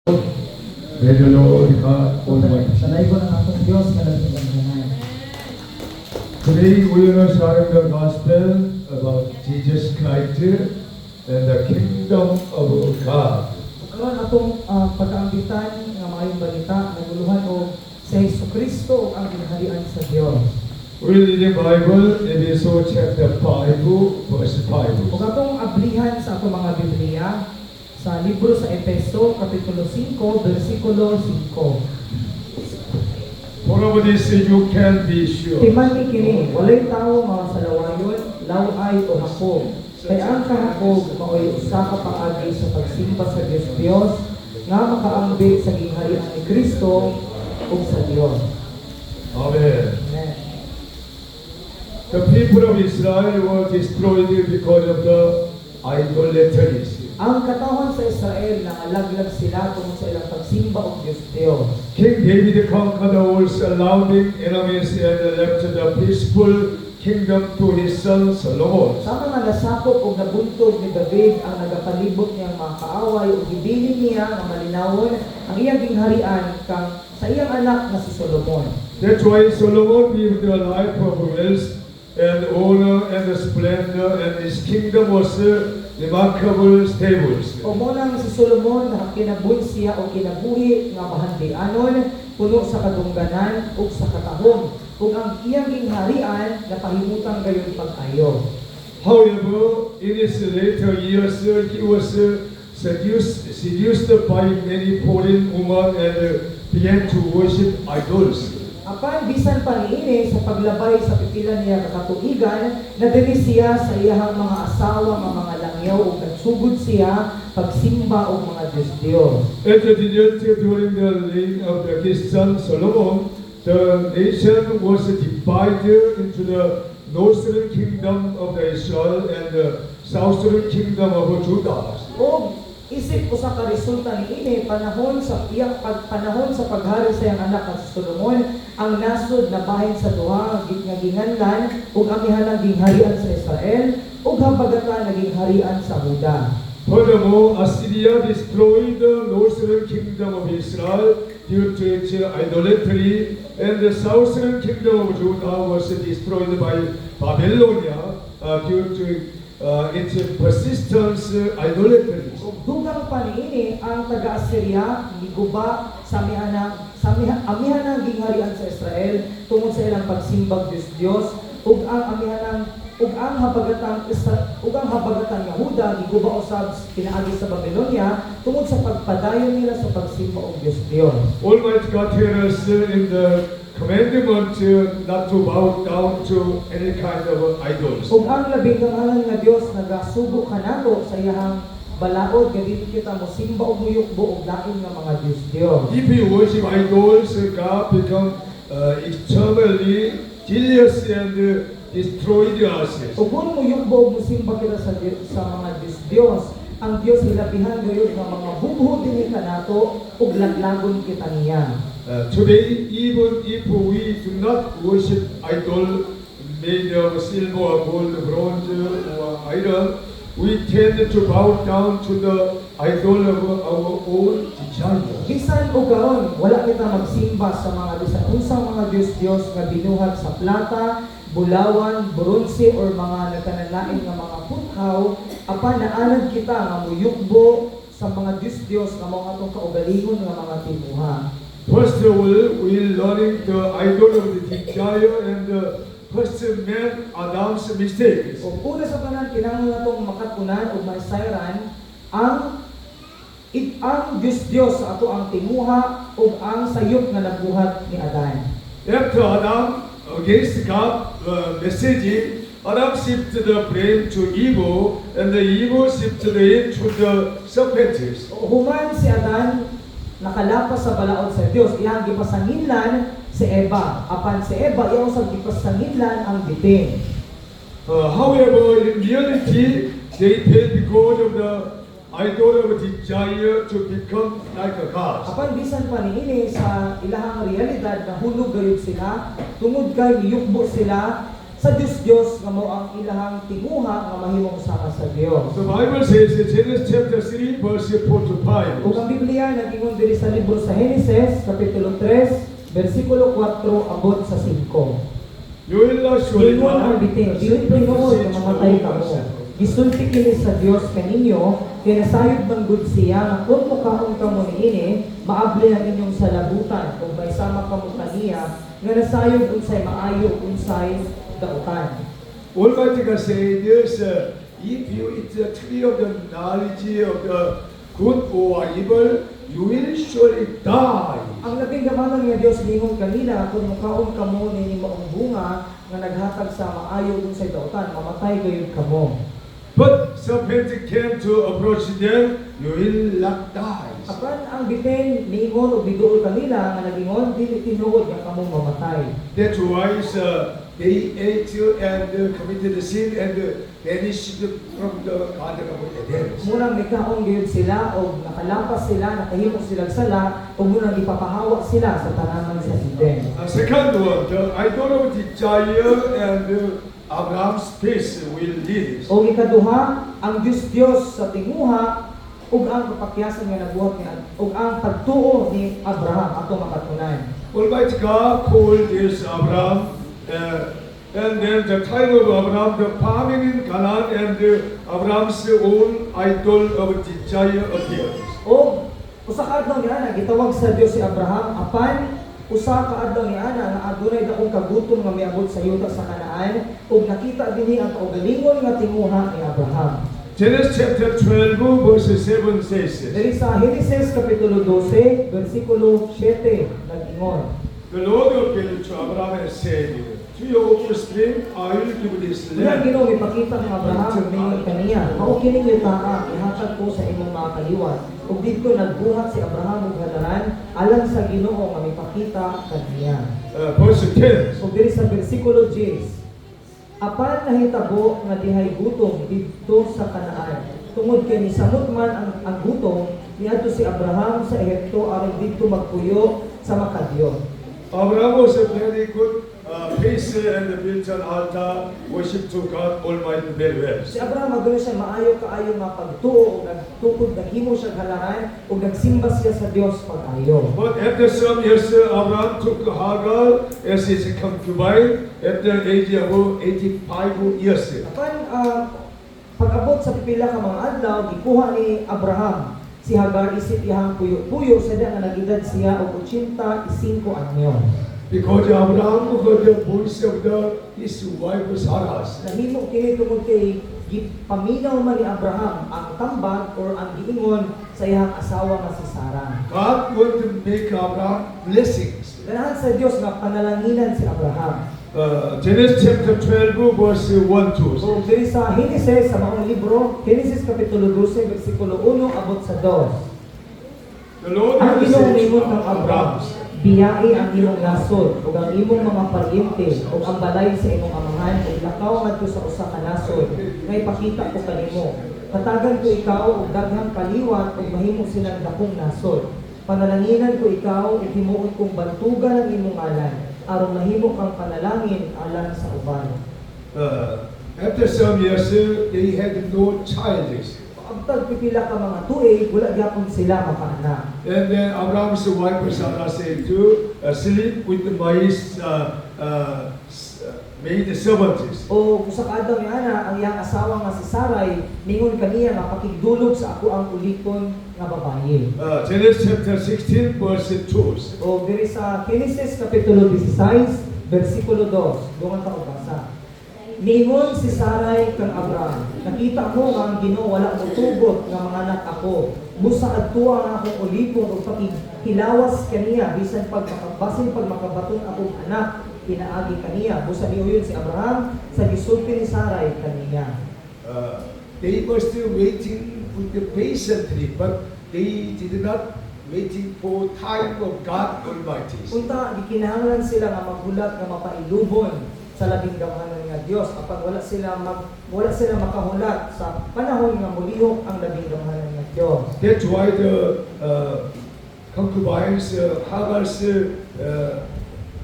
May the Lord God Almighty. Sanay ko ng atong Diyos na naging. Today we are sharing the gospel about Jesus Christ and the kingdom of God. Karon atong pag-aambitan nga maayong balita naguluhan o sa Jesucristo ang ginharian sa Dios. We read the Bible, Ephesians chapter 5, verse 5. Ug atong ablihan sa atong mga Biblia sa libro sa Efeso kapitulo 5 bersikulo 5. For of this you can be sure. Timan ni kini walay tawo mao sa lawayon, laway o hakog. Kay ang kahakog maoy usa ka paagi sa pagsimba sa Dios nga makaambit sa gingharian ni Kristo ug sa Dios. Amen. Amen. The people of Israel were destroyed because of the idolatries. Ang katawhan sa Israel nangalaglag sila tungkol sa ilang pagsimba og Dios. King David conquered all surrounding enemies and left the peaceful kingdom to his son Solomon. Sa mga nasakop o nabuntog ni David ang nagapalibot niyang mga kaaway o gibilin niya nga malinawon ang iyang gingharian kang sa iyang anak na si Solomon. That's why Solomon lived a life of wealth and honor and splendor, and his kingdom was remarkable stable. O muna si Solomon nakakinabuhi siya o kinabuhi nga mahandianon, puno sa kadungganan ug sa katahom, kung ang iyang gingharian napahimutan gayon pagkayo. However, in his later years, he was seduced by many foreign women and began to worship idols. Apan bisan pa niini sa paglabay sa pipila niya kakatuigan, nadiri siya sa iyahang mga asawa nga mga langyaw ug nagsugod siya pagsimba og mga Dios. At the during the reign of his son Solomon, the nation was divided into the northern kingdom of Israel and the southern kingdom of Judah. O isip ko sa karesulta niini panahon sa paghari sa iyang anak nga si Solomon, ang nasod na bahin sa duha nga ginganlan ug amihanang gingharian sa Israel ug habagatan naging harian sa Juda. Furthermore, Assyria destroyed the northern kingdom of Israel due to its idolatry, and the southern kingdom of Judah was destroyed by Babylonia due to its persistent idolatry. Dugang pa niini ang taga-Assyria miguba sa amihanang gingharian sa Israel tungod sa ilang pagsimbag Dios ug ang habagatan Yahuda giguba usab pinaagi sa Babylonia tungod sa pagpadayon nila sa pagsimba og Dios. Almighty God tells us in the commandment not to bow down to any kind of idols. Ug ang labing kamahalan nga Dios nagasugo kanato sa iyahang balaod nga dili kita mosimba og muyukbo og lain nga mga Dios. If you worship idols, God become externally jealous and destroy us. Ug kung muyukbo og mosimba kita sa mga Dios, ang Dios hilabihan gayon nga mga bubho dinhi kanato ug laglagon kita niya. Today, even if we do not worship idol made of silver, gold, bronze, or iron, we tend to bow down to the idol of our own desire. Bisan o karon wala kita magsimba sa mga bisan unsang mga Dios nga binuhat sa plata, bulawan, bronze or mga nagkanalain nga mga puthaw, apan naanad kita nga muyukbo sa mga Dios nga mao atong kaugalingon nga mga tibuha. First of all, we learning the idol of the desire and the first man Adam's mistakes. O una sa tanan kinahanglan natong makatunan o masayran ang Dios sa ato ang timuha o ang sayop nga nabuhat ni Adan. After Adam against God message, Adam shifted the blame to evil, and the evil shifted it to the serpents. Human si Adan nakalapas sa balaod sa Dios, iyang gipasanginlan si Eva. Apan si Eva iyang usab gipasanginlan ang bitin. However, in reality, they failed because of the idol of desire to become like a God. Apan bisan pa niini sa ilahang realidad na hulog gayud sila tungod kay giyukbo sila sa Dios nga mao ang ilahang tinguha nga mahimong sama sa Dios. The Bible says in Genesis chapter 3, verse 4 to 5. Ug ang Biblia nag-ingon diri sa libro sa Henesis kapitulo 3 bersikulo 4 abot sa 5. You will not surely Ingon ang bitin, dili tinuod nga mamatay ka mo. Gisulti kini sa Dios kaninyo, kaya nasayod man gud siya nga kung mukhaon ka mo niini, maabli ang inyong salabutan kung may sama ka mo kaniya, nga nasayod unsay maayo unsay dautan. Almighty God said, yes, if you eat the tree of the knowledge of the good or evil, you will surely die. Ang labing gamanan nga Dios ningon kanila kung mukhaon ka mo nini maong bunga nga naghatag sa maayo unsay dautan, mamatay gayud kamo. But serpent came to approach them, you will not die. Apan ang bitin niingon o biduol kanila nga nagingon dili tinuod nga kamo mamatay. That's why they ate and committed the sin and vanished from the Garden of Eden. Munang nagkaon gyud sila o nakalapas sila, nakahimo sila sala o munang ipapahawa sila sa tanaman sa Eden. Second one, the idolatry desire and Abraham's face will lead us. O ikaduha, ang Dios sa tinguha ug ang kapakyasan nga nabuhat ni ug ang pagtuo ni Abraham ato makatunan. Almighty God called this Abraham, and then the time of Abraham, the famine in Canaan, and Abraham's own idol of desire appeared. O usa ka adlaw ni ana gitawag sa Dios si Abraham apan usa ka adlaw ni ana nga adunay dakong kagutom nga miabot sa yuta sa Kanaan ug nakita dinhi ang kaugalingon nga tinguha ni Abraham. Genesis chapter 12 verse 7 says, Diri sa Henesis kapitulo 12 bersikulo 7 nag-ingon. the Lord appeared to Abraham and said, to your offspring I will give this Kaya land. Ginoo ipakita ni Abraham ningon kaniya, mao kining yutaa ihatag ko sa imong mga kaliwat. Ug didto nagbuhat si Abraham og halaran alang sa Ginoo nga mipakita kaniya. Verse 10. So diri sa bersikulo 10, apan nahitabo nga dihay gutom didto sa Kanaan. Tungod kay nisamot man ang gutom, niadto si Abraham sa Ehipto aron didto magpuyo sa makadyo. Abraham was a very good pacer and built an altar, worship to God Almighty very well. Si Abraham magano siya maayo kaayo nga pagtuo ug nagtukod naghimo siya halaran ug nagsimba siya sa Dios pag-ayo. But after some years, Abraham took Hagar as his concubine at the age of 85 years. Apan pag-abot sa pipila ka mga adlaw gikuha ni Abraham si Hagar isip iyang puyo-puyo sa nga nagedad siya og 85 anyo. Because Abraham heard the voice of his wife Sarah. Nahimo kini tungod kay gipaminaw man ni Abraham ang tambag or ang giingon sa iyang asawa nga si Sarah. God want to make Abraham blessings. Ganahan sa Dios nga panalanginan si Abraham. Genesis chapter 12 verse 1 2. So diri sa Henesis sa maong libro, Henesis kapitulo 12 bersikulo 1 abot sa 2. The Lord Ang had Ginoo said ningon to kang Abraham, Abraham, biyai ang imong nasod ug ang imong mga pariente ug ang balay sa imong amahan ug lakaw ngadto sa usa ka nasod nga ipakita ko kanimo. Katagan ko ikaw og daghang kaliwat ug mahimo silang dakong nasod. Panalanginan ko ikaw ug himuon kong bantugan ang imong ngalan aron mahimo kang panalangin alang sa uban. after some years, they had no child. Pagtag pipila ka mga tuig, wala gyapon sila makaanak. And then Abraham's wife Sarah said to sleep with my maid servants. O sa kadto ni ana ang iyang asawa nga si Saray ningon kaniya nga pakigdulog sa ako ang ulikon nga babaye. Genesis chapter 16 verse 2. O diri sa Genesis kapitulo 16 bersikulo 2, dungan ta og basa. Ningon si Saray kang Abraham, nakita mo nga ang Ginoo wala mo tugot nga mga anak ako. Busa adto ang akong ulipon ug pakihilawas kaniya bisan pagmakabasin pag makabaton akong anak pinaagi kaniya. Busa niuyon si Abraham sa gisulti ni Saray kaniya. They were still waiting for the patiently, but they did not waiting for time of God Almighty. Unta gikinahanglan sila nga maghulat nga mapailubon sa labing gamanan nga Dios apan wala sila makahulat sa panahon nga mulihok ang labing gamanan nga Dios. That's why the concubines, Hagar's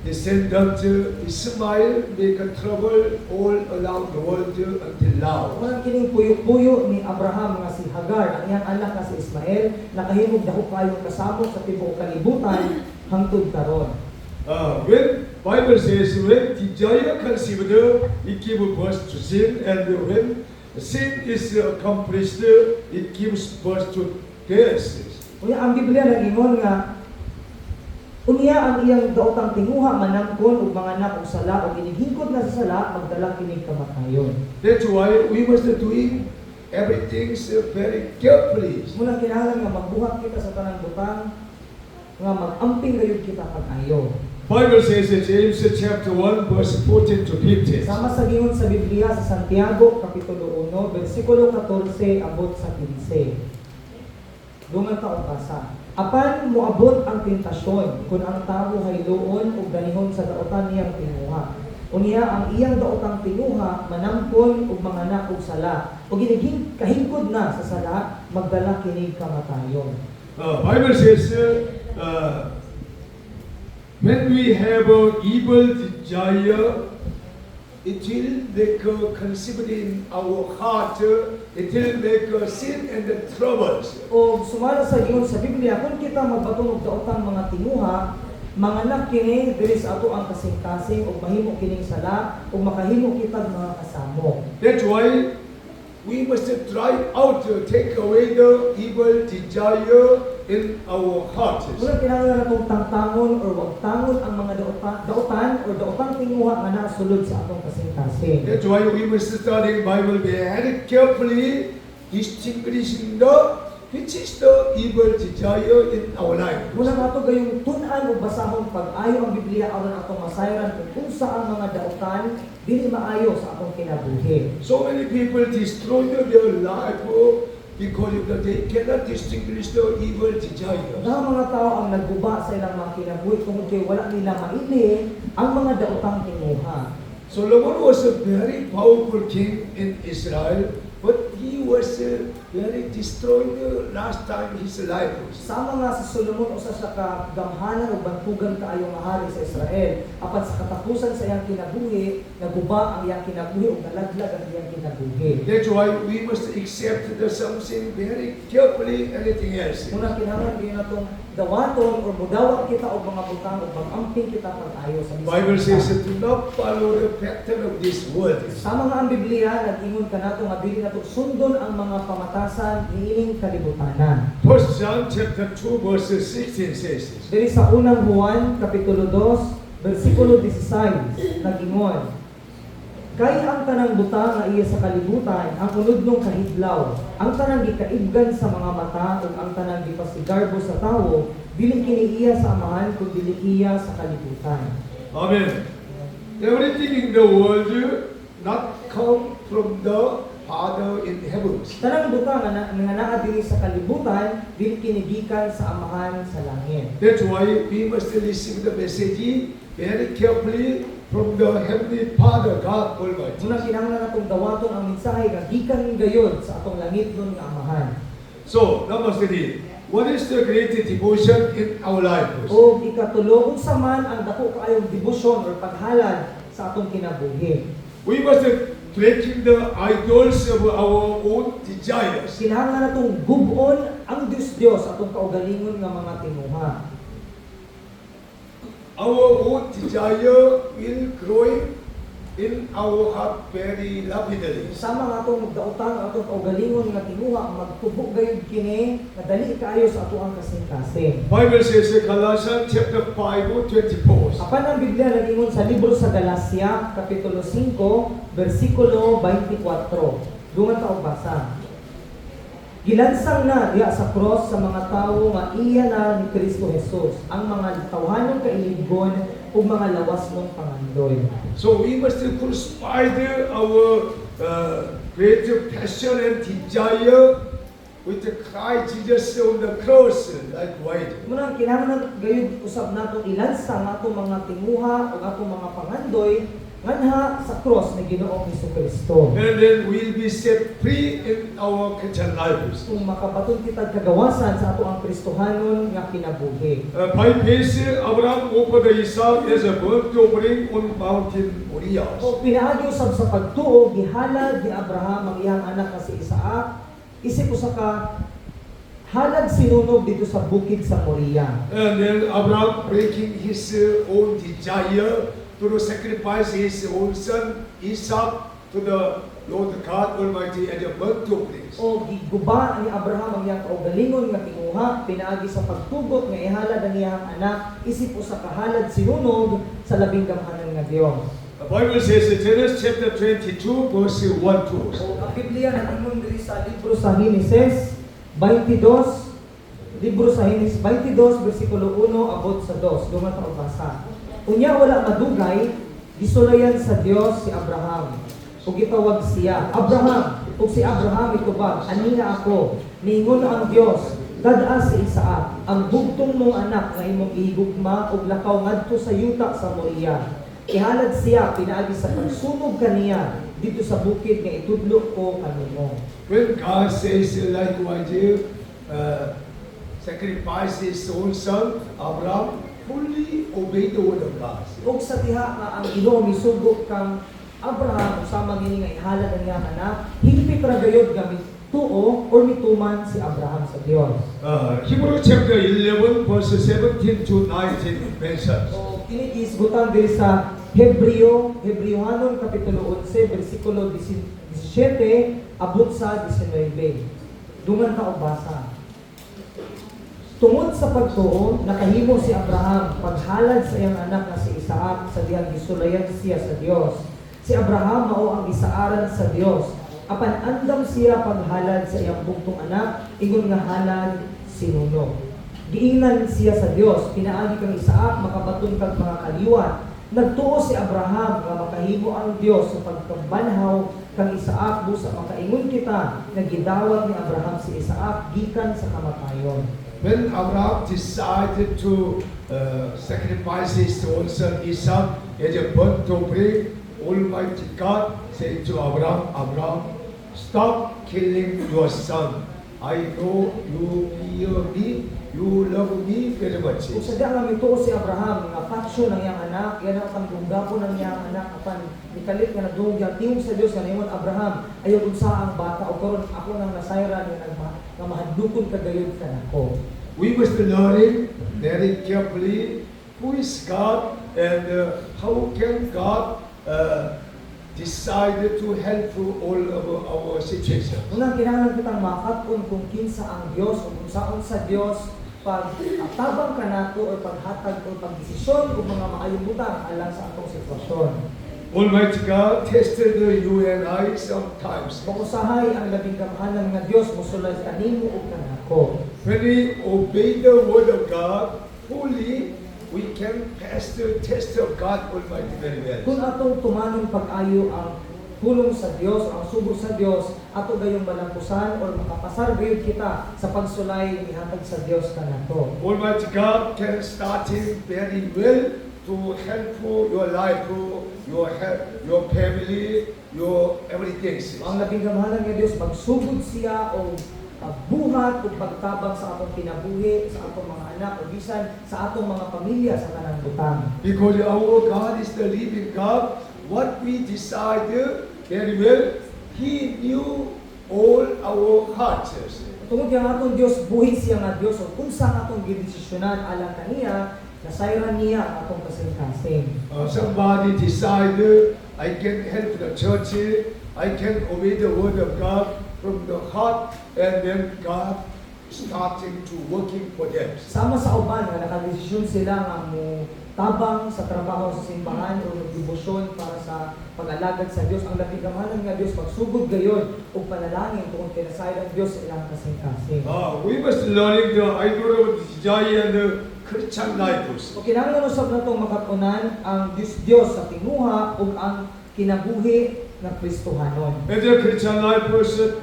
descendant Ismail make a trouble all around the world until now. Unang kining puyo-puyo ni Abraham nga si Hagar, ang iyang anak nga si Ismael, nakahimog dako kayong kasamo sa tibuok kalibutan hangtod karon. When Bible says when desire conceived, it gives birth to sin, and when sin is accomplished, it gives birth to death. Unya ang Biblia nag-ingon nga unya ang iyang daotang tinguha manangkon ug manganak og sala ug inihingkod na sa sala magdala kining kamatayon. That's why we must doing everything very carefully. Muna kinahanglan nga magbuhat kita sa tanang butang nga mag-amping gayud kita pag-ayo. Bible says in James chapter 1 verse 14 to 15. Sama sa gingon sa Biblia sa Santiago kapitulo 1 bersikulo 14 abot sa 15. Dungan ta og basa. Apan moabot ang tentasyon kun ang tawo hayloon ug ganihon sa daotan niyang tinguha. Unya ang iyang daotang tinguha manamkon ug manganak og sala ug giniging kahingkod na sa sala magdala kining kamatayon. Bible says when we have evil desire, it will make conceived in our heart, it will make sin and the troubles. O sumala sa gingon sa Biblia kung kita magbaton og daotang mga tinguha manganak kini diri sa ato ang kasing-kasing ug mahimo kining sala ug makahimo kita mga kasamo. That's why we must try out to take away the evil desire in our hearts. Muna kinahanglan natong tangtangon or wag tangon ang mga daotan or daotang tinguha nga nasulod sa atong kasing-kasing. That's why we must study Bible very carefully, distinguishing the which is the evil desire in our life. Muna nato gayong tun-an ug basahon pag-ayo ang Biblia aron atong masayran kung unsa ang mga daotan dili maayo sa atong kinabuhi. So many people destroy their life because they cannot distinguish the evil desire. Ang mga tao ang nagguba sa ilang mga kinabuhi tungod kay wala nila maili ang mga daotang tinguha. Solomon was a very powerful king in Israel, but he was very destroyed last time his life. Sama nga si Solomon usa sa kagamhanan ug bantugan kaayo nga hari sa Israel. Apan sa katapusan sa iyang kinabuhi, naguba ang iyang kinabuhi ug nalaglag ang iyang kinabuhi. That's why we must accept the something very carefully, anything else. Muna kinahanglan gyud natong dawaton or mudawat kita og mga butang ug pag-amping kita pag-ayo sa bisan. Bible says do not follow the pattern of this world. Sama nga ang Biblia nag-ingon kanato nga dili nato sundon ang mga pamatasan niining kalibutanan. 1 John chapter 2 verse 16 says this. Diri sa unang Juan kapitulo 2 bersikulo 16 nag-ingon kay ang tanang butang nga iya sa kalibutan ang unudnong kahidlaw ang tanang gikaibgan sa mga mata ug ang tanang gipasigarbo sa tawo dili kini iya sa amahan kun dili iya sa kalibutan. Amen. Everything in the world not come from the Father in heaven. Tanang butang nga naa diri sa kalibutan dili kini gikan sa amahan sa langit. That's why we must receive the message very carefully from the Heavenly Father, God Almighty. Muna kinahanglan natong dawaton ang mensahe nga gikan gayud sa atong langitnon nga amahan. So, number 3, what is the greatest devotion in our life? O ikatulo unsa man ang dako kaayong debosyon or paghalad sa atong kinabuhi. We must breaking the idols of our own desires. Kinahanglan natong gub-on ang Dios atong kaugalingon nga mga tinguha. Our own desire will grow in our heart very rapidly. Sama nga atong magdaotang atong kaugalingon nga tinguha magtubo gayud kini kadali kaayo sa ato ang kasing-kasing. Bible says in Colossians chapter 5:24. Apan ang Biblia nag-ingon sa libro sa Galacia kapitulo 5 bersikulo 24. Dungan ta og basa. Gilansang na diha sa cross sa mga tawo nga iya na ni Kristo Jesus ang mga tawhanong kailigon ug mga lawas mong pangandoy. So we must crucify our great passion and desire with the Christ Jesus on the cross like white. Muna kinahanglan gayud usab nato ilansa nga atong mga tinguha ug atong mga pangandoy nganha sa cross ni Ginoong Hesukristo. And then we'll be set free in our Christian lives. Kung makabaton kita kagawasan sa ato ang Kristohanon nga kinabuhi. By faith, Abraham offered Isaac as a burnt offering on mountain Moriah. O pinaagi usab sa pagtuo gihalad ni Abraham ang iyang anak nga si Isaac isip usa ka halad sinunog dito sa bukid sa Moriah. And then Abraham breaking his own desire to sacrifice his own son Isaac to the Lord God Almighty as a burnt offering. O giguba ni Abraham ang iyang kaugalingon nga tinguha pinaagi sa pagtugot nga ihalad ang iyang anak isip usa ka halad sinunog sa labing gamhanan nga Dios. The Bible says in Genesis chapter 22 verse 1 to 2. O ang Biblia nag-ingon diri sa libro sa Henesis 22 libro sa Henesis 22 bersikulo 1 abot sa 2 duman ta basa. Unya wala madugay gisulayan sa Dios si Abraham. Ug gitawag siya Abraham, ug si Abraham itubag aniya ako niingon ang Dios dad-a si Isaac ang bugtong mong anak nga imong ihigugma ug lakaw ngadto sa yuta sa Moriah. Ihalad siya pinaagi sa pagsunog kaniya dito sa bukid nga itudlo ko kanimo. When God says likewise, sacrifice his own son, Abraham fully obeyed the word of God. Ug sa diha nga ang Ginoo misugod kang Abraham usama ngini nga ihalad ang iyang anak, higpit ra gayud nga mituo or mituman si Abraham sa Dios. Hebrew chapter 11 verse 17 to 19 mentions. O kini gisgutan diri sa Hebreohanon kapitulo 11 bersikulo 17 abot sa 19. Dungan ka og basa. Tungod sa pagtuo, nakahimo si Abraham paghalad sa iyang anak nga si Isaac sa dihang gisulayan siya sa Dios. Si Abraham mao ang gisaaran sa Dios. Apan andam siya paghalad sa iyang bugtong anak, ingon nga halad sinunog. Giingnan siya sa Dios, pinaagi kang Isaac makabaton kag mga kaliwat. Nagtuo si Abraham nga makahimo ang Dios sa pagkabanhaw kang Isaac busa makaingon kita nga gidawat ni Abraham si Isaac gikan sa kamatayon. When Abraham decided to sacrifice his own son Isaac as a burnt offering, Almighty God said to Abraham, Abraham, stop killing your son. I know you fear me, you love me very much. Kung sadya nga mituo si Abraham nga patsyo ng iyang anak, yan ang pangdunggapo ng iyang anak apan nikalit nga nagdungog yang tingog sa Dios nga ningon Abraham, ayaw unsa ang bata o karon ako nang nasayran nga mahadlukon kagayod kanako. We must learn very carefully who is God and how can God decide to help through all of our situations. Unang kinahanglan kitang makakon kung kinsa ang Dios o kung saon sa Dios pag tabang kanato o paghatag o pagdesisyon o mga maayong butang alang sa atong sitwasyon. Almighty God tested you and I sometimes. Makusahay ang labing gamhanan nga Dios mosulay kanimo ug kanako. When we obey the word of God fully, we can pass the test of God Almighty very well. Kung atong tumanon pag-ayo ang pulong sa Dios, ang sugo sa Dios, ato gayong malampusan o makapasar gayud kita sa pagsulay ihatag sa Dios kanato. Almighty God can start Him very well to help your life, your health, your family, your everything. Ang labing gamhanan nga Dios magsugod siya o pagbuhat o pagtabang sa atong kinabuhi, sa atong mga anak o bisan sa atong mga pamilya sa kanang butang. Because our God is the living God, what we decide very well, He knew all our hearts. Tungod yang atong Dios buhi siya nga Dios o kung saan atong gidesisyonan alang kaniya, nasayran niya ang atong kasing-kasing. Somebody decide I can help the church, I can obey the word of God from the heart, and then God starting to working for them. Sama sa uban nga nakadesisyon sila nga mo tabang sa trabaho sa simbahan o debosyon para sa pag-alagad sa Dios. Ang labing gamhanan nga Dios pagsugod gayon ug panalangin tungod kay nasayran Dios sa ilang kasing-kasing. We must learning the idol of desire and the Christian lives. O kinahanglan usab natong makatunan ang Dios sa tinguha ug ang kinabuhi nga Kristohanon. As a Christian life person,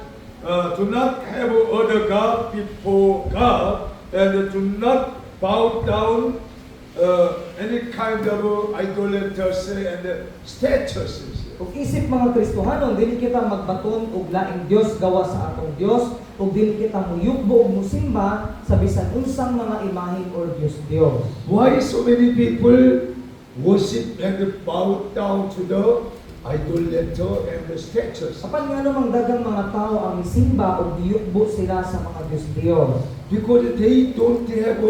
do not have other God before God, and do not bow down any kind of idolaters and statues. Ug isip mga Kristohanon, dili kita magbaton og laing Dios gawa sa atong Dios, ug dili kita muyugbo ug musimba sa bisan unsang mga imahen or Dios. Why so many people worship and bow down to the idolater and the statues? Apan nga namang daghang mga tao ang misimba ug giyugbo sila sa mga Dios. Because they don't have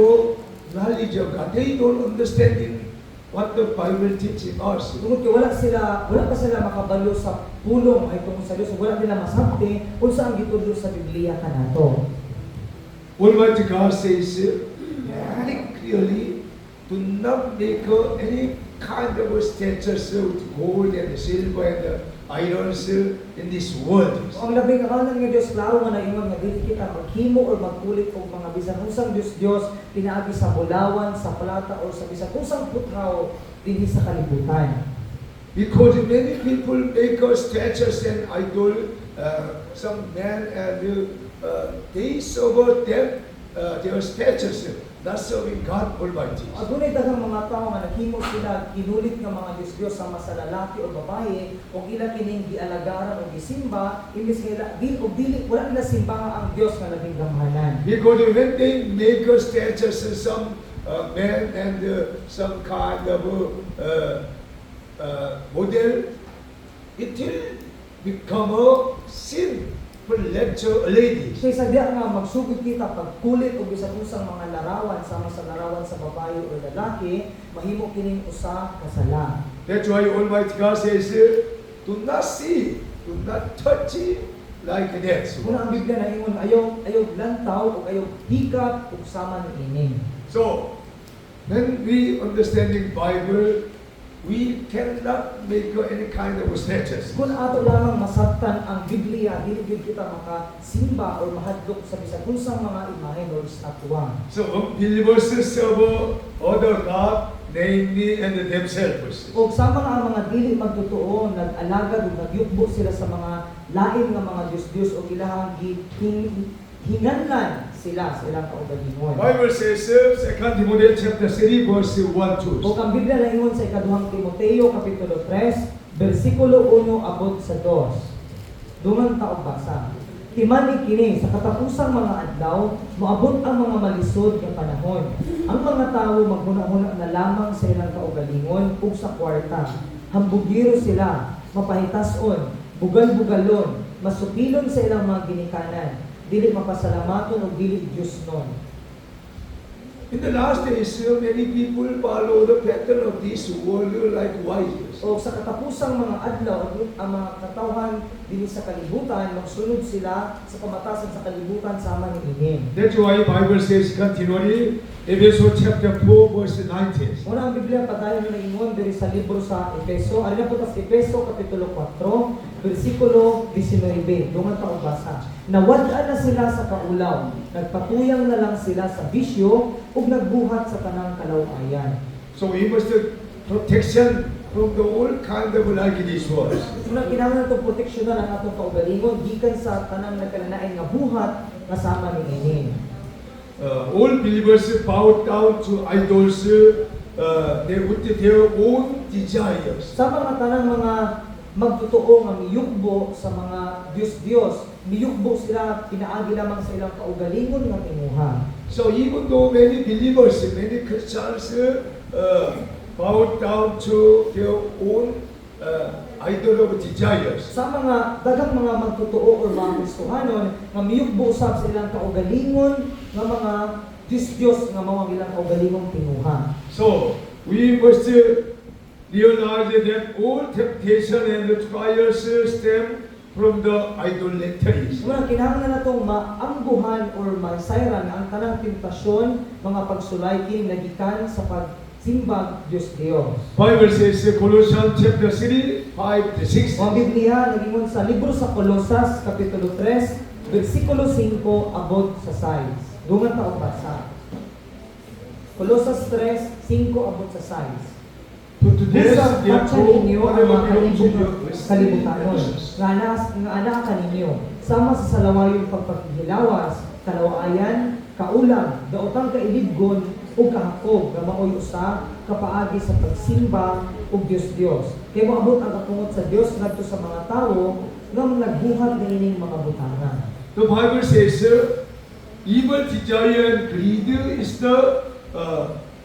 knowledge of God. They don't understand what the Bible teaches us. Tungod kay wala pa sila makabalo sa pulong ay tungod sa Dios, ug wala nila masabti unsa ang gitudlo sa Biblia kanato. Almighty God says very clearly, do not make any kind of statues with gold and silver and idols in this world. Ang labing kahanan nga Dios klaro nga naingon nga dili kita maghimo or magkulit og mga bisan unsang Dios pinaagi sa bulawan, sa plata o sa bisan unsang puthaw dinhi sa kalibutan. Because many people make statues and idol, some men and they serve them their statues, not serving God Almighty. Adunay daghang mga tawo nga naghimo sila kinulit nga mga Dios sama sa lalaki o babae ug ila kining gialagaran o gisimba imbis nga dili wala nila simbahan ang Dios nga labing gamhanan. Because when they make statues, some men and some kind of model, it will become a sin for ladies. Kaysa diya nga magsugod kita pagkulit o bisan unsang mga larawan sama sa larawan sa babae o lalaki, mahimo kining usa ka sala. That's why Almighty God says, do not see, do not touch it like that. Una ang Biblia na ingon ayaw lantaw o ayaw hikap ug sama ni ini. So, when we understanding Bible, we cannot make any kind of statues. Kung ato lamang masabtan ang Biblia, dili gyud kita makasimba o mahadlok sa bisan unsang mga imahen o estatwa. So, believers serve other God, namely and themselves. O sama nga ang mga dili magtotoo, nag-alagad ug nagyugbo sila sa mga lain nga mga Dios o ilahang hinganlan sila sa ilang kaugalingon. Bible says, 2 Timothy chapter 3, verse 1, 2. O ang Biblia na ingon sa ikaduhang Timoteo kapitulo 3, bersikulo 1 abot sa 2. Dungan ta og basa. Timani kini sa katapusang mga adlaw, moabot ang mga malisod nga panahon. Ang mga tawo maghuna-huna na lamang sa ilang kaugalingon ug sa kwarta. Hambugiro sila, mapahitason, bugal-bugalon, masupilon sa ilang mga ginikanan. Dili mapasalamaton o dili Diyos nun. In the last days, many people follow the pattern of this world like wise. O sa katapusang mga adlaw, ang mga katawhan din sa kalibutan, magsunod sila sa kamatasan sa kalibutan sama ni ini. That's why Bible says continually, Ephesians chapter 4, verse 19. Una ang Biblia padayon na ingon diri sa libro sa Efeso, ari na po tas Efeso kapitulo 4, bersikulo 19. Dungan ta og basa. Nawad-an na sila sa kaulaw, nagpatuyang na lang sila sa bisyo ug nagbuhat sa tanang kalawayan. So we must protection from the all kind of like this world. Una kinahanglan natong proteksyonan ang atong kaugalingon gikan sa tanang nagkalanain nga buhat nga sama ni ini. All believers bow down to idols they with their own desires. Sa mga tanang mga magtotoo nga miyugbo sa mga Diyos, miyugbo sila pinaagi lamang sa ilang kaugalingon nga tinguha. So even though many believers, many Christians bow down to their own idol of desires. Sa mga daghang mga magtotoo o mga Kristohanon nga miyugbo usab sa ilang kaugalingon nga mga Diyos nga mao ang ilang kaugalingong tinguha. So we must realize that all temptation and trials stem from the idolatries. Muna kinahanglan natong maambuhan or masayran ang tanang tentasyon, mga pagsulay nagikan sa pagsimbag Dios. Bible says Colossians chapter 3, 5 to 6. Ang Biblia nagingon sa libro sa Colosas kapitulo 3, bersikulo 5 abot sa 6. Dungan ta og basa. Colosas 3, 5 abot sa 6. To today's Busa patsa ninyo ang mga kalibutanon, nga anak kaninyo, sama sa salawayong pagpakihilawas, kalawaayan, kaulang, daotang kailibgon, ug kahakog nga maoy usa kapaagi sa pagsimba ug Dios. Kay moabot ang katungod sa Dios ngadto sa mga tawo nga nagbuhat niining mga butana. The Bible says, evil desire and greed is the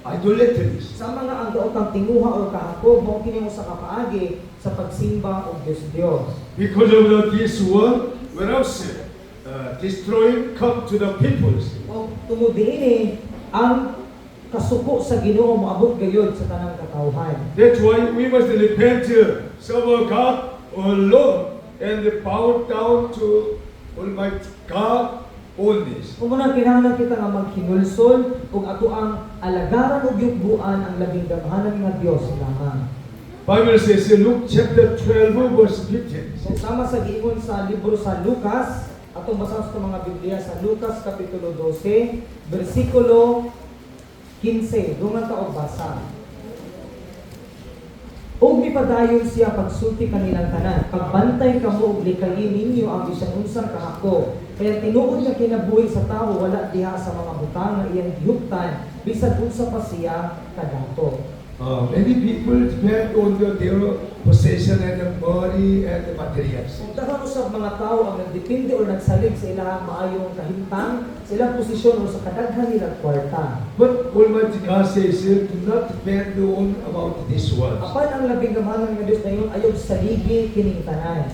idolatries. Sa mga ang daotang tinguha o kahakog mao kini usa ka paagi sa pagsimba ug Dios. Because of this one, when I was destroying come to the peoples. O tungod diini ang kasuko sa Ginoo moabot gayud sa tanang katawhan. That's why we must repent, serve our God alone, and bow down to Almighty God only. Kung muna kinahanglan kita nga maghinulsol ug ato ang alagaran ug yugbuan ang labing gamhanan nga Dios lamang. Bible says in Luke chapter 12 verse 15. So sama sa giingon sa libro sa Lucas, atong basahin sa mga Biblia sa Lucas kapitulo 12, bersikulo 15, dungan ta og basa. Og mipadayon siya pagsulti kanilang tanan, pagbantay kamo ug likayin ninyo ang bisan unsang kahako. Kaya tinuod nga kinabuhi sa tawo wala diha sa mga butang nga iyang gihuptan, bisan unsa pa siya kadato. Many people depend on their possession and the money and the materials. Kung daghang usab mga tawo ang nagdepende o nagsalig sa ilang maayong kahimtang, sa ilang posisyon o sa kadaghan nilang kwarta. But Almighty God says, do not depend on about this world. Apan ang labing gamhanan nga Dios ngayon ayob saligi kining tanan.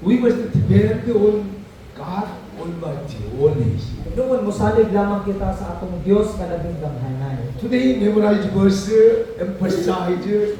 We must depend on God Almighty always. Doon mosalig lamang kita sa atong Dios nga labing gamhanan. Today, memorized verse emphasize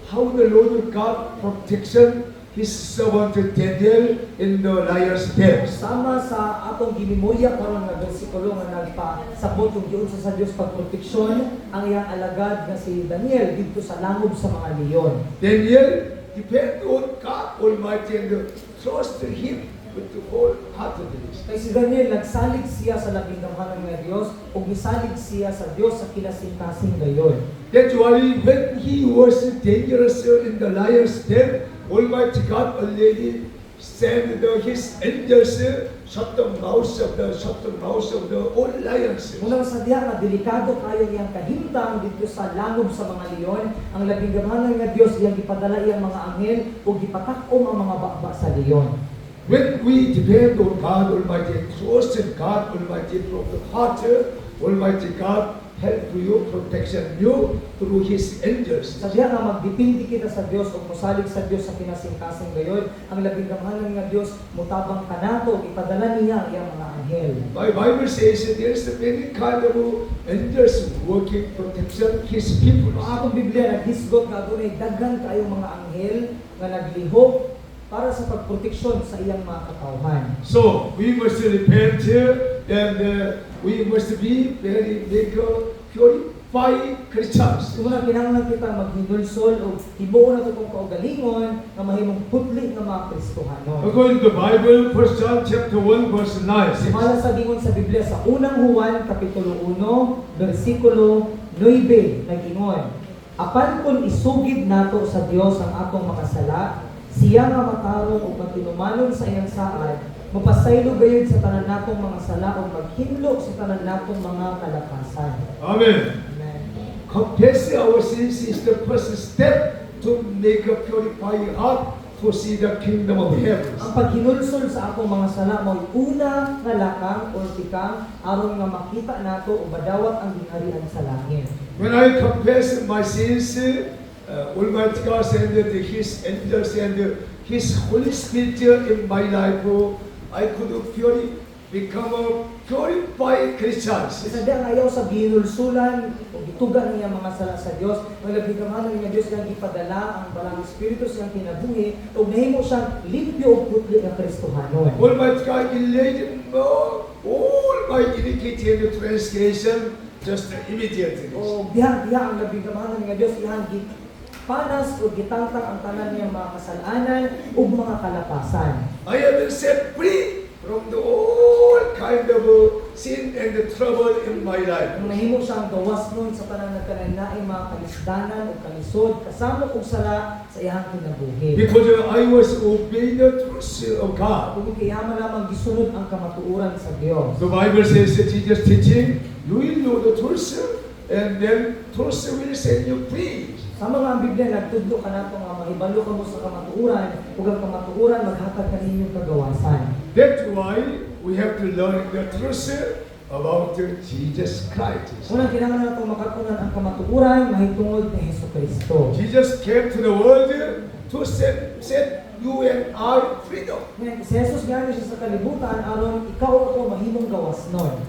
how the Lord God protection His servant Daniel in the lion's den. Sama sa atong gimemorya karon nga bersikulo nga nagpasabot ug giunsa sa Dios pagproteksyon ang iyang alagad nga si Daniel didto sa langob sa mga leon. Daniel depend on God Almighty and trust Him with the whole heartedness. Kay si Daniel nagsalig siya sa labing gamhanan nga Dios ug misalig siya sa Dios sa kinasing-kasing gayon. That's why when he was dangerous in the lion's den, Almighty God already sent His angels shut the mouths of the all lions. Unang sadya nga delikado kayo iyang kahimtang dito sa langob sa mga leon, ang labing gamhanan nga Dios iyang gipadala iyang mga anghel ug gipatak-om ang mga bakba sa leon. When we depend on God Almighty, trust in God Almighty from the heart, Almighty God help you, protection you through His angels. Sadya nga magdepende kita sa Dios ug mosalig sa Dios sa kinasing-kasing gayon, ang labing gamhanan nga Dios mutabang kanato ug ipadala niya ang iyang mga anghel. My Bible says that there is many kind of angels working protection His people. Ang atong Biblia naghisgot nga adunay daghan kayong mga anghel nga naglihok para sa pagproteksyon sa iyang mga katawhan. So we must repent and we must be very purified Christians. Kung kinahanglan kita maghinulsol o himuon na itong kaugalingon na mahimong putli ng mga Kristohanon. According to the Bible, 1 John chapter 1 verse 9 Sumala sa gingon sa Biblia sa unang Juan kapitulo 1 bersikulo 9 nagingon, apan kun isugid nato sa Dios ang atong mga sala, siya nga matarong ug magtinumanon sa iyang saad, mapasaylo gayud sa tanan natong mga sala ug maghinlo sa tanan natong mga kalakasan. Amen. Amen. Confessing our sins is the first step to make a purified heart to see the kingdom of heaven. Ang paghinulsol sa atong mga sala mo'y una nga lakang o tikang aron nga makita nato o badawat ang gingharian sa langit. When I confess my sins, Almighty God sent His angels and His Holy Spirit in my life. I could become a purified Christian. Isa nga ayaw sa ginulsulan o gitugan niya mga sala sa Dios, ang labing gamhanan nga Dios nga gipadala ang balang Espiritu siyang kinabuhi ug nahimo siyang limpyo ug putli nga Kristohanon. Almighty God laid all my iniquity and transgression just immediately. O diha ang labing gamhanan nga Dios iyang panas o gitangtang ang tanan niyang mga kasalanan ug mga kalapasan. I have been set free from the all kind of sin and the trouble in my life. Kung nahimo siyang gawas nun sa tanan nagkananaing mga kalisdanan o kalisod, kasama og sala sa iyang kinabuhi. Because I was obeying the truth of God. Kung kiyaman lamang gisunod ang kamatuoran sa Dios. The Bible says that Jesus teaching, you will know the truth, and then truth will set you free. Sa mga Biblia nagtudlo ka nato nga mahibalo ka mo sa kamatuoran, ug ang kamatuoran maghatag kaninyong kagawasan. That's why we have to learn the truth about Jesus Christ. Unang kinahanglan nato makatunan ang kamatuoran mahitungod ni Hesukristo. Jesus came to the world to set you and I freedom. Ngayon, si Jesus gani siya sa kalibutan aron ikaw ako mahimong gawasnon.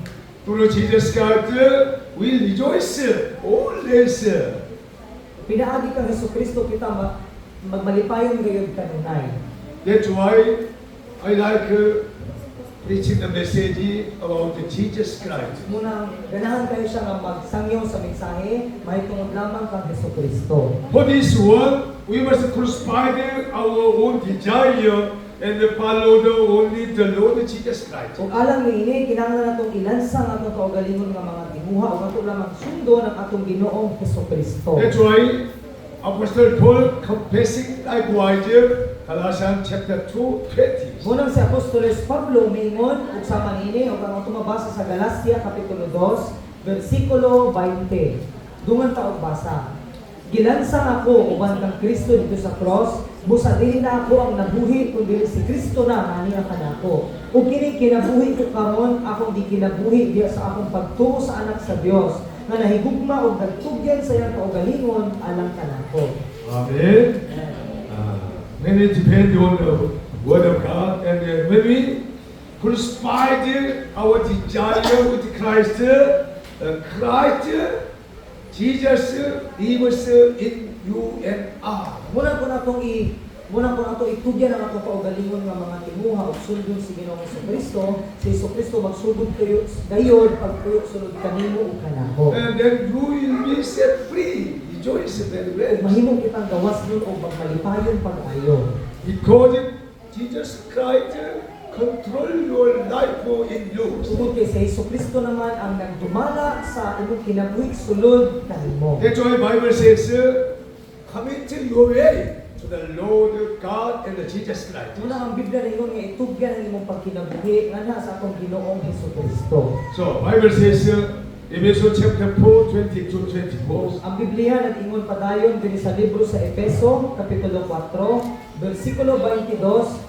Through Jesus Christ, we rejoice always. Pinaagi kang Hesukristo kita magmalipayon gayud kanunay. That's why I like preaching the message about Jesus Christ. Muna, ganahan kayo siya nga magsangyaw sa mensahe, mahitungod lamang kang Hesukristo. For this world, we must crucify our own desire and follow only the Lord Jesus Christ. Kung alang niini, kinahanglan natong ilansa ang atong kaugalingon nga mga timuha ug ato lamang sundo ng atong Ginoong Hesukristo. That's why Apostle Paul confessing likewise, Colossians chapter 2:20. Munang si Apostoles Pablo mingon ug sama niini ug ang atong mabasa sa Galacia kapitulo 2 bersikulo 20. Dungan ta og basa. Gilansa ako uban kang Kristo dito sa cross, busa dili na ako ang nabuhi kundi si Kristo na ani ang kanako. Ug kini kinabuhi ko karon akong di kinabuhi diya sa akong pagtuo sa anak sa Dios nga nahigugma og nagtugyan sa iyang kaugalingon alang kanako. Amen. When we depend on the Word of God, and when we crucify our desire with Christ, Jesus lives in you and I. Muna ko natong itugyan ang atong kaugalingon nga mga timuha ug sundon si Ginoong Hesukristo. Si Hesukristo magsugod kayo dayon pagtuyo sunod kanimo ug kanako. And then you will be set free. Rejoice very Ug well. mahimong kitang gawas nun o magmalipayon pag-ayo. Because Jesus Christ control your life in you. Tungod kay si Hesukristo naman ang nagdumala sa imong kinabuhi sulod kanimo. That's why Bible says, commit your way to the Lord God and Jesus Christ. Muna ang Biblia ningon nga itugyan ang imong pagkinabuhi ngana sa atong Ginoong Hesukristo. So Bible says, Ephesians chapter 4, 22-24. Ang Biblia nag-ingon padayon dinhi sa libro sa Efeso kapitulo 4 bersikulo 22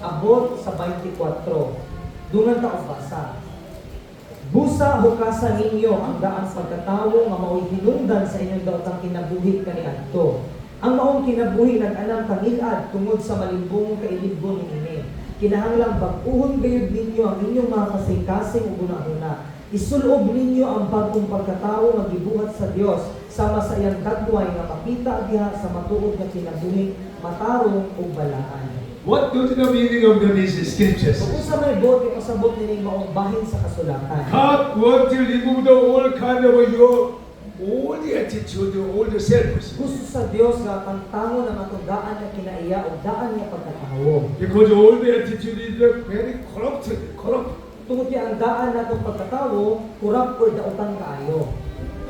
abot sa 24. Dungan ta og basa. Busa hukasan ninyo ang daan pagkatawo nga mao'y hinungdan sa inyong daotang kinabuhi kaniadto. Ang maong kinabuhi nag-anang kangilad tungod sa malimbong kailibgon niini. Kinahanglang bag-uhon gayud ninyo ang inyong mga kasing-kasing ug una-una. Isulob ninyo ang bagong pagkatawo nga gibuhat sa Dios sama sa iyang dagway nga makita diha sa matuod nga kinabuhi matarong ug balaan. What do the meaning of these scriptures? Kung sa may bote pasabot nining maong bahin sa kasulatan. God wants to remove the all kind of your all the attitude, all the selfish. Gusto sa Dios nga pangtangon ang atong daan nga kinaiya o daan nga pagkatawo. Because all the attitude is very corrupt. Tungod kay ang daan natong pagkatawo, kurap o dautan kaayo.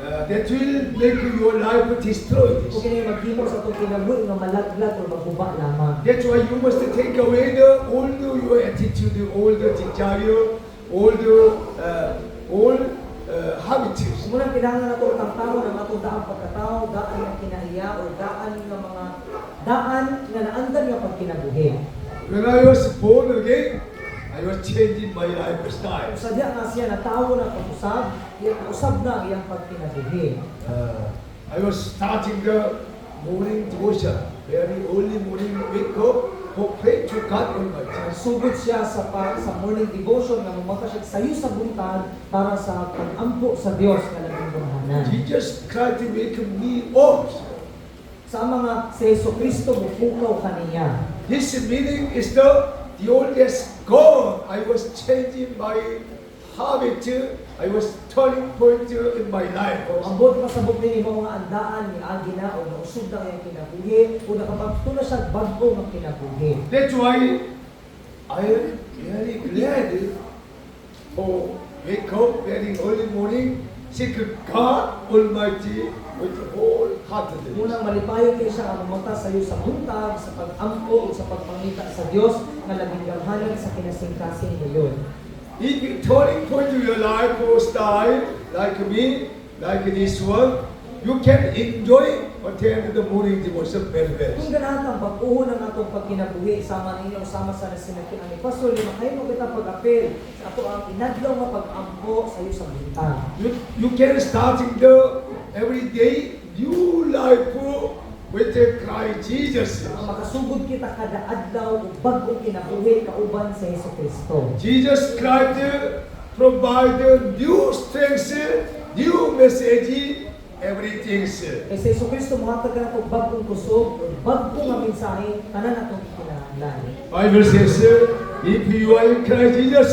That will make your life destroyed. Kung kini maghimo sa atong kinabuhi nga malaglag o magguba lamang. That's why you must take away all your attitude, all the desire, all habits. Muna kinahanglan nato tangtangon ang atong daang pagkatawo, daan nga kinaiya o daan nga naandan nga pagkinabuhi. When I was born again, I was changing my lifestyle. Kung sadya nga siya natawo na pag-usab, usab na ang iyang pagkinabuhi. I was starting the morning devotion. Very early morning wake up for pray to God Almighty. Sugod siya sa morning devotion nga mamaka siya sayo sa buntag para sa pag-ampo sa Dios nga naginggahanan. Jesus Christ wake me up. Sa mga si Hesukristo mupukaw kaniya. His meaning is the old is gone. I was changing my habit. I was turning point in my life. Ambot pasabot ni mga andaan ni agi na o nausod na ang kinabuhi o nakapagto na siya bago ng kinabuhi. That's why I am very glad for wake up very early morning, seek God Almighty with whole heartedly. Munang malipayon kayo siya ang mamata sa iyo sa buntag, sa pag-ampo o sa pagpangita sa Dios nga labing gamhanan sa kinasing-kasing ngayon. If you turning point of your life or style, like me, like this one, you can enjoy attend the morning devotion very well. Kung ganahan ang pag-uho ng atong pagkinabuhi, sama ninyo, sama sa nasinagkian ni Pastor, lima kayo mo kita pag-apel sa ato ang inadlaw nga pag-ampo sa iyo sa bintang. You can starting the every day new life with Christ Jesus. Makasugod kita kada adlaw ug bag-ong kinabuhi kauban sa Hesukristo. Jesus Christ provide new strength, new message, everything. Kay sa Hesukristo mohatag ka nato bag-ong kusog, bag-ong nga mensahe tanan atong kinahanglan. Bible says, if you are in Christ Jesus,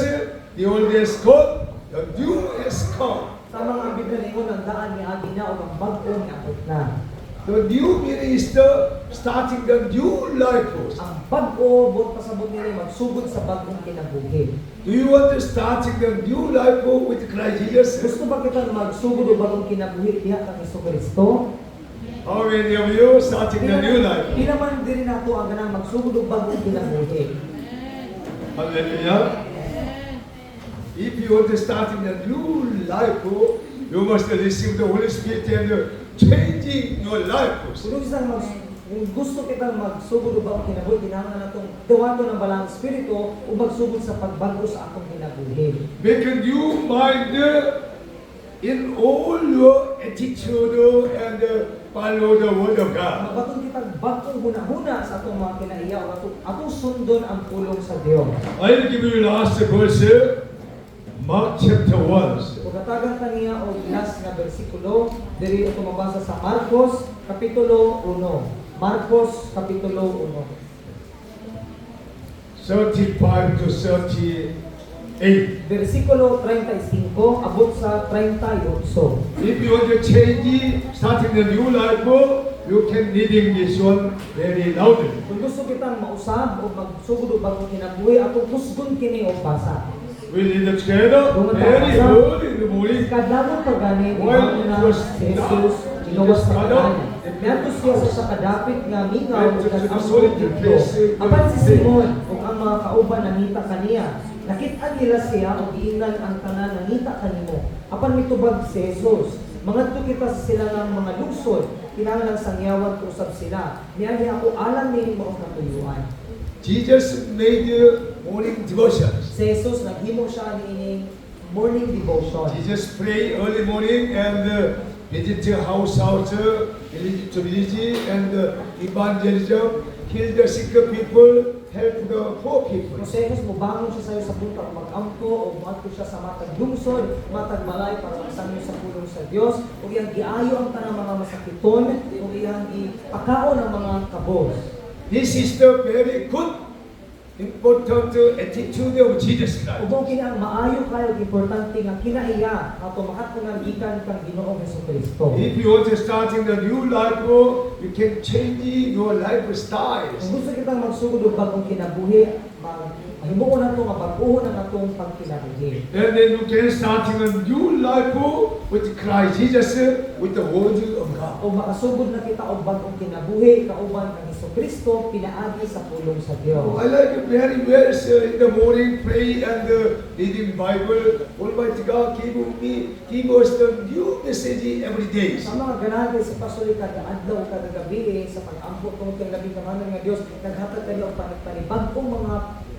the old is gone, the new is come. Sa mga Biblia ningon ang daan ni agi na ug ang bag-ong niabot na. The new meaning is the starting the new life. Ang bag-o bot pasabot nila magsugod sa bag-ong kinabuhi. Do you want to starting the new life with Christ Jesus? Gusto ba kita magsugod og bagong kinabuhi diha kang Hesukristo? How many of you starting the new life? Di naman diri nato ang ganang magsugod og bagong kinabuhi. Hallelujah. If you want to starting the new life, you must receive the Holy Spirit and changing your life. Kung gusto kitang magsugod o bagong kinabuhi, kinahanglan natong dawato ng balang espiritu o magsugod sa pagbago sa akong kinabuhi. Make a new mind in all your attitude and follow the word of God. Magbatong kitang bagong hunahuna sa atong mga kinaiya o atong sundon ang pulong sa Dios. I'll give you last verse, Mark chapter 1. Pagkatagan kaniya o last na bersikulo, diri ito mabasa sa Marcos Kapitulo 1. Marcos Kapitulo 1. 35 to 38. Versikulo 35 abot sa 38. If you want to change, starting the new life, you can reading this one very loudly. Kung gusto kitang mausab o magsugod o bagong kinabuhi, atong kusgon kini o basa. We read it together very early in the morning. Kadlawon pagani While na it was si Jesus inuwas sa kanan. Miadto siya sa kadapit nga mingaw ug nag-amsod dito. Apan si Simon ug ang mga kauban nangita kaniya. Nakit-an nila siya ug giingnan ang tanan nangita kanimo. Apan mitubag si Jesus. Mangadto kita sa silangang mga lungsod, kinahanglan sangyawan usab sila. Niagi ako alam nini mo ang katuyuan. Jesus made morning devotions. Si Jesus naghimo siya niining morning devotion. Jesus pray early morning and visit house, village to village and evangelism, heal the sick people, help the poor people. Kung sa Jesus, mubangon siya sa'yo sa buta, mag-ampo, o mato siya sa matag lungsod, matag balay, para masanyo sa pulong sa Diyos, o iyang giayo ang tanang mga masakiton, o iyang ipakaon ang mga kabos. This is the very good, important attitude of Jesus Christ. Ug kini ang maayo kayo importante nga kinaiya ato makatungan gikan kang Ginoong Hesukristo. If you want to start in the new life, you can change your lifestyle. Kung gusto kitang magsugod og bagong kinabuhi, mahimuon nato nga bag-o ang atong pagkinabuhi. And then you can start in a new life with Christ Jesus, with the word of God. O makasugod na kita og bagong kinabuhi kauban kang Hesukristo pinaagi sa pulong sa Dios. I like it very well in the morning, pray and reading Bible. Almighty God give us the new message every day. Sa mga ganahan kay sa pastor kada adlaw kada gabi sa pag-ampo tungod kay labing kamanan nga Dios naghatag kayo og panibagong mga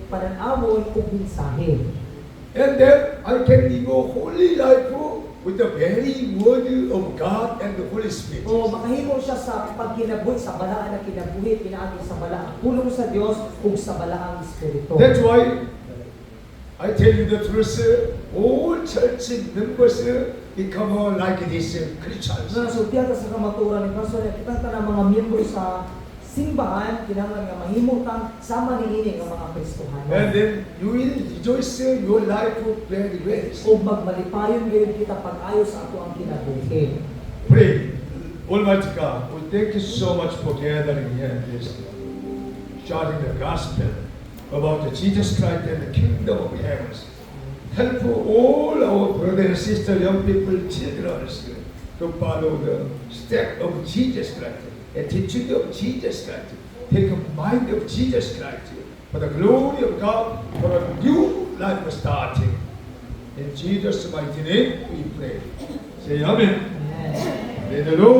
pananawon ug mensahe. And then I can live a holy life with the very word of God and the Holy Spirit. O makahimo siya sa pagkinabuhi sa balaan na kinabuhi pinaagi sa balaang pulong sa Dios ug sa balaang espiritu. That's why I tell you the truth, all church members become like this Christians. Nga nasultihan ka sa kamaturan ni Pastor, kita tanang mga miyembro sa simbahan, kinahanglan nga mahimutang sama niini nga mga Kristohano. And then you will rejoice your life very well. O magmalipayon gayon kita pag-ayo sa ato ang kinabuhi. Pray. Almighty God, we thank you so much for gathering here this, sharing the gospel about the Jesus Christ and the kingdom of heaven. Help all our brothers and sisters, young people, children to follow the step of Jesus Christ, attitude of Jesus Christ, take a mind of Jesus Christ, for the glory of God, for a new life starting. In Jesus' mighty name we pray. Say Amen. Amen. May the Lord